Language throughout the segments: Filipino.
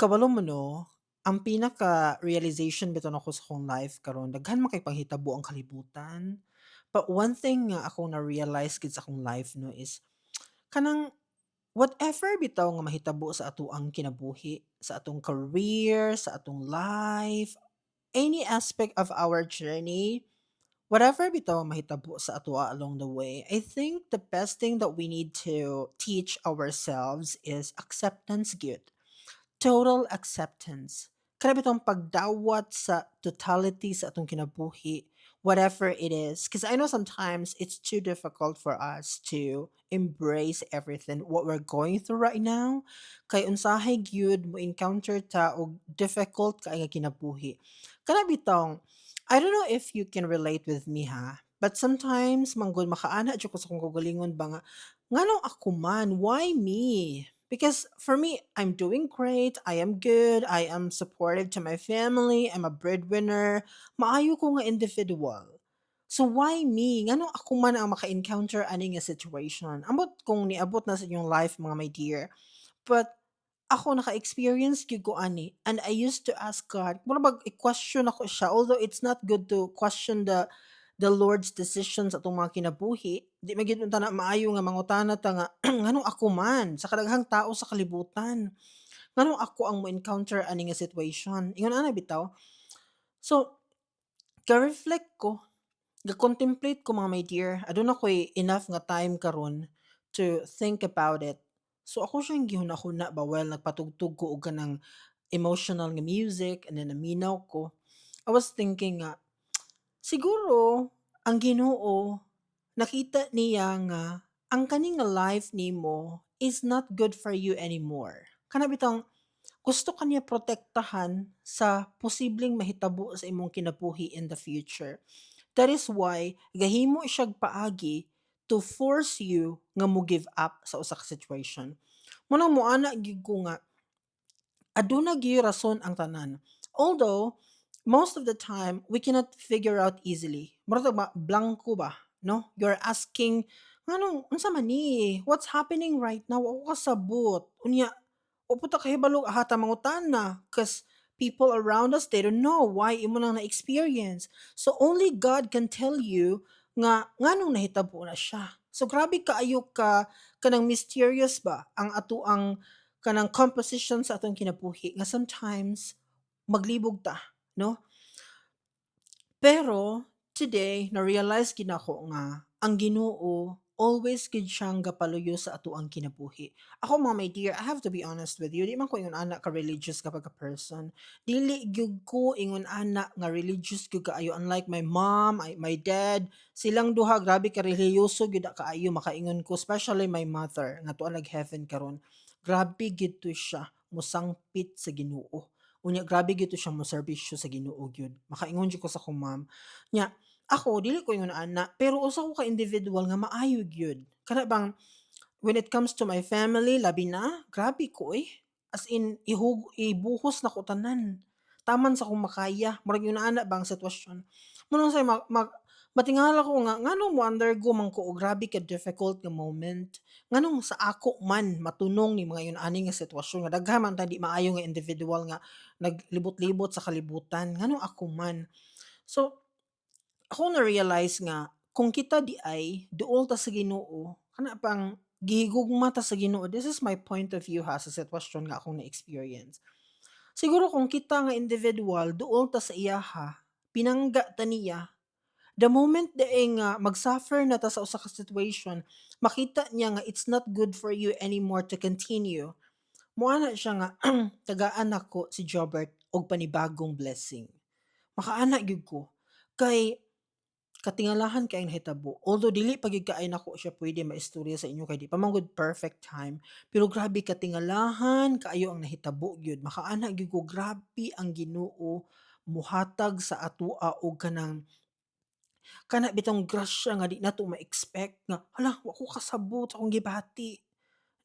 Kabalo mo 'no, ang pinaka-realization bitaw nako sa akong life karon daghan man kay panghitabo ang kalibutan. But one thing nga akong na-realize gid sa akong life 'no is kanang whatever bitaw nga mahitabo sa atoang kinabuhi, sa atong career, sa atong life, any aspect of our journey, whatever bitaw ang mahitabo sa atoa along the way, I think the best thing that we need to teach ourselves is acceptance gyud. Total acceptance. Grabe itong pagdawat sa totality sa atong kinabuhi, whatever it is. Because I know sometimes it's too difficult for us to embrace everything what we're going through right now. Kay unsahay gyud mo encounter ta og difficult kay nga kinabuhi. Kana bitong, I don't know if you can relate with me ha, but sometimes manggod makaana jud ko sa kong kagalingon ba nga nganong ako man, why me? Because for me, I'm doing great. I am good. I am supportive to my family. I'm a breadwinner. Maayo ko nga individual. So why me? Ngano ako man ang maka-encounter ani nga situation? Ambot kung niabot na sa inyong life mga my dear. But ako naka-experience gyud ko ani and I used to ask God, mura bang i-question ako siya although it's not good to question the Lord's decisions atong mga kinabuhi. Di man gyud unta na maayo nga mangutana ta nga nganong ako man sa kadaghang tao sa kalibutan. Nganong ako ang mo-encounter ani nga situation? Ingon ana bitaw. So, ga-reflect ko, ga-contemplate ko mga my dear. Aduna ko'y enough nga time karon to think about it. So ako siyang gihuna-huna ba while nagpatugtog ko og kanang emotional nga music and then naminaw ko. I was thinking nga, siguro ang Ginoo nakita niya nga ang kani nga life nimo is not good for you anymore. Kana bitang gusto ka niya protektahan sa posibleng mahitabo sa imong kinabuhi in the future. That is why gahimo siyang paagi to force you nga mo give up sa usa ka situation. Munang moana gyud ko nga aduna gyud rason ang tanan. Although most of the time we cannot figure out easily. Murag ba blanko ba, no? You're asking nganong unsa man ni? What's happening right now? Wa ko kasabot. Unya wa po ta kahibalo hata mangutana cause people around us they don't know why imo nang na-experience. So only God can tell you nga nganong nahitabo na siya. So grabe kaayo ka kanang mysterious ba ang ato ang kanang composition sa atong kinabuhi nga sometimes maglibog ta, no? Pero today na-realize gid nako nga ang Ginoo always gid siyang gapaluyo sa atoang kinabuhi. Ako mga my dear, I have to be honest with you, di man ko ingon ana ka religious kapag ka person. Dili gyud ko ingon ana nga religious gyud kaayo unlike my mom, my dad, silang duha grabe ka relihiyoso gyud kaayo makaingon ko especially my mother nga tuwa nag-heaven karon. Grabe gid to siya mosangpit sa Ginoo. Unya grabe gyud to siya moserbisyo sa Ginoo gyud. Makaingon jud ko sa akong mom. Nya ako dili ko ingon ana, pero usa ko ka individual nga maayo gyud. Kana bang when it comes to my family labi na, grabe ko eh. As in ibuhos na ko tanan. Taman sa akong makaya, murag yun na ana bang sitwasyon. Munong say matingala ko nga nganong mo-undergo man ko og grabe ka difficult nga moment. Nganong sa ako man matunong ni mga yun ani nga sitwasyon nga daghan man ta di maayo nga individual nga naglibot-libot sa kalibutan, nganong ako man. So, ako na-realize nga kung kita di ay duol ta sa Ginoo, kana pang gihigugma ta sa Ginoo. This is my point of view ha sa sitwasyon nga akong na-experience. Siguro kung kita nga individual duol ta sa iya ha, pinangga ta niya, the moment dae nga mag-suffer na ta sa usa ka situation, makita niya nga it's not good for you anymore to continue. Moana siya nga tagaan nako si Jobert og panibagong blessing. Makaana gyud ko kay katingalahan kay nahitabo. Although dili pa gyud kaay nako siya pwede maistorya sa inyo kay di pa man gud perfect time, pero grabe katingalahan kaayo ang nahitabo gyud. Makaana gyud ko grabe ang Ginoo muhatag sa atoa og kanang kana bitong grasya nga di nato ma-expect nga hala wa ko kasabot sa akong gibati,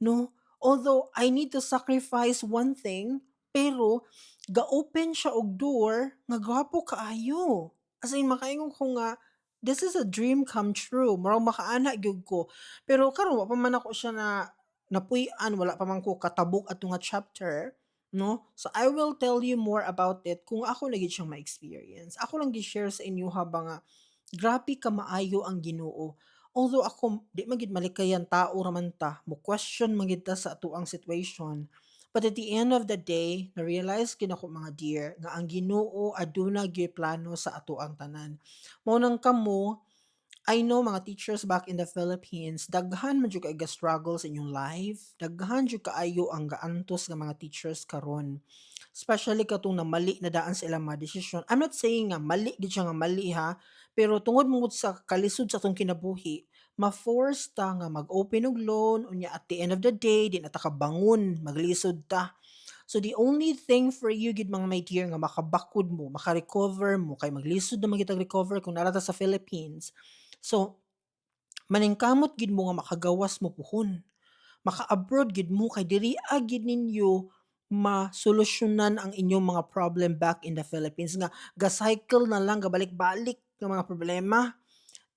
no? Although I need to sacrifice one thing, pero ga-open siya og door nga gwapo kaayo. As in makaingon ko nga this is a dream come true, murag makaana gyud ko. Pero karon wa pa man ako siya na napuy-an, wala pa man ko katabok ato nga chapter. no? So, I will tell you more about it kung ako na gyud siyang ma-experience. Ako lang gi-share sa inyo ba nga grabe ka maayo ang Ginoo. Although ako di man gid malikayan tao ra man ta, mo question man gid ta sa atuang situation. But at the end of the day, na-realize gid ako mga dear nga ang Ginoo aduna gyud plano sa atuang tanan. Mao nang kamo, I know mga teachers back in the Philippines, daghan man jud kay ga-struggle sa inyong life, daghan jud kaayo ang gaantos nga mga teachers karon. Especially katong na mali na daan sa ilang mga desisyon. I'm not saying nga mali gid siya nga mali ha, pero tungod mo sa kalisod sa atong kinabuhi, ma-force ta nga mag-open og loan unya at the end of the day di na ta kabangon, maglisod ta. So the only thing for you gid mga my dear nga makabakod mo, maka-recover mo kay maglisod na magitag recover kung nara ta sa Philippines. So maningkamot gid mo nga makagawas mo puhon. Maka-abroad gid mo kay diri gid ninyo masolusyunan ang inyong mga problem back in the Philippines nga ga-cycle na lang gabalik-balik nga mga problema.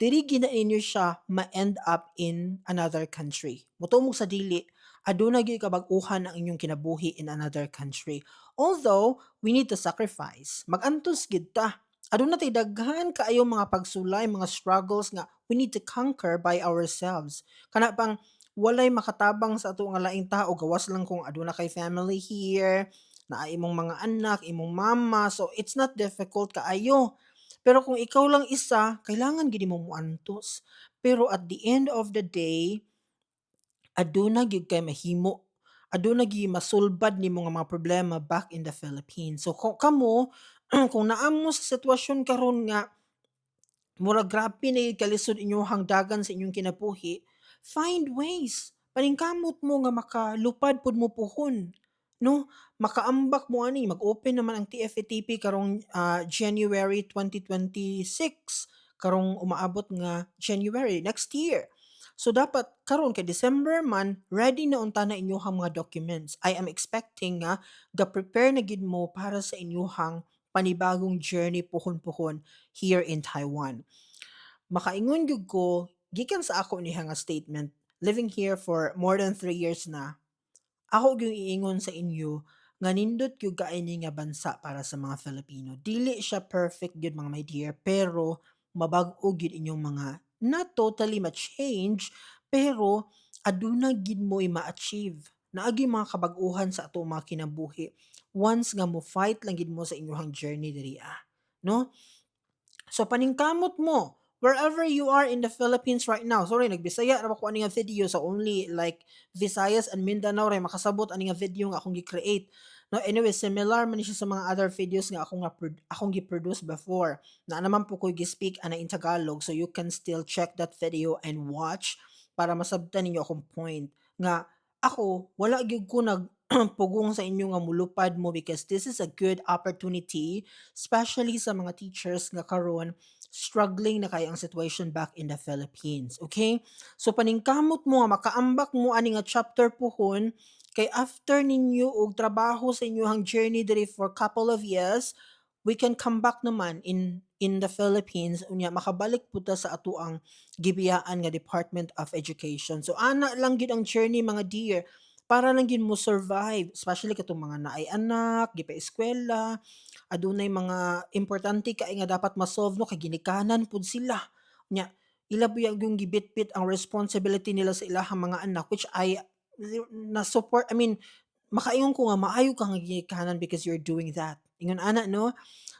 Diri gid na inyo siya ma-end up in another country. Motuo mo sa dili, aduna gyud kabag-uhan ang inyong kinabuhi in another country. Although, we need to sacrifice. Mag-antos gid ta. Aduna tay daghan kaayong mga pagsulay, mga struggles nga we need to conquer by ourselves. Kana pang walay makatabang sa ato nga laing tao, gawas lang kung aduna kay family here, naa imong mga anak, imong mama, so it's not difficult kaayo. Pero kung ikaw lang isa, kailangan gid mo moantos. Pero at the end of the day, aduna gyud kay mahimo. Aduna gyud masulbad nimo nga mga problema back in the Philippines. So kung kamo, kung naa mo sa sitwasyon karon nga murag grabe na yung kalisod inyong dagan sa inyong kinabuhi, find ways. Paningkamot mo nga makalupad pud mo puhon, no? Makaambak mo ani, mag-open naman ang TFA-TP karong January 2026, karong umaabot nga January next year. So dapat karon kay December man, ready na unta na inyong mga documents. I am expecting nga ga-prepare na gid mo para sa inyong panibagong journey puhon-puhon here in Taiwan. Makaingon gyud ko, gikan sa ako niha nga statement, living here for more than 3 years na, ako gyud iingon sa inyo nga nindot gyud kaini nga bansa para sa mga Filipino. Dili siya perfect gyud mga my dear, pero mabag-o gyud inyong mga not totally ma-change, pero aduna gyud mo ma-achieve. Naagi mga kabag-uhan sa ato mga kinabuhi once nga mo fight lang gid mo sa inyong journey diri no? So paningkamot mo, wherever you are in the Philippines right now. Sorry, nagbisaya ra ko ani nga video sa only like Visayas and Mindanao ray makasabot ani nga video nga akong gi-create. No, anyway, similar man ni siya sa mga other videos nga akong gi-produce before. Na naman po ko gi-speak ana in Tagalog, so you can still check that video and watch para masabtan ninyo akong point nga ako wala gyud ko pugong sa inyo nga mulupad mo because this is a good opportunity, especially sa mga teachers nga karon struggling na kay ang situation back in the Philippines. Okay? So paningkamot mo nga makaambak mo ani nga chapter puhon kay after ninyo og trabaho sa inyong journey diri for couple of years, we can come back naman in the Philippines unya makabalik pud ta sa atuang gibiyaan nga Department of Education. So ana lang gid ang journey mga dear para lang gid mo survive, especially katong mga naay anak, gipa-eskwela, adunay mga importante kay nga dapat ma-solve no kay ginikanan pud sila. Nya ila buyag yung gibitbit ang responsibility nila sa ilahang mga anak which na support I mean makaingon ko nga maayo ka nga ginikanan because you're doing that. Ingon ana no.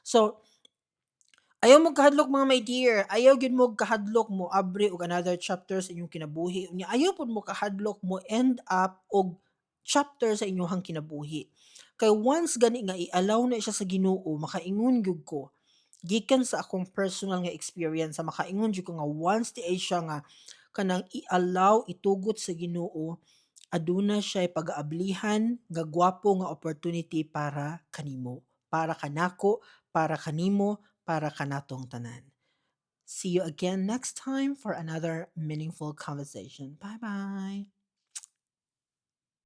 So ayaw mo kahadlok mga my dear, ayaw gyud mo kahadlok mo abri og another chapter sa inyong kinabuhi. Unya ayaw pud mo kahadlok mo end up og chapter sa inyong kinabuhi. Kay once gani nga i-allow na siya sa Ginoo, makaingon gyud ko, gikan sa akong personal nga experience sa makaingon gyud ko nga once di ay siya nga kanang i-allow itugot sa Ginoo, aduna siya pag-aablihan nga gwapo nga opportunity para kanimo, para kanako, para kanimo, para kanatong tanan. See you again next time for another meaningful conversation. Bye bye.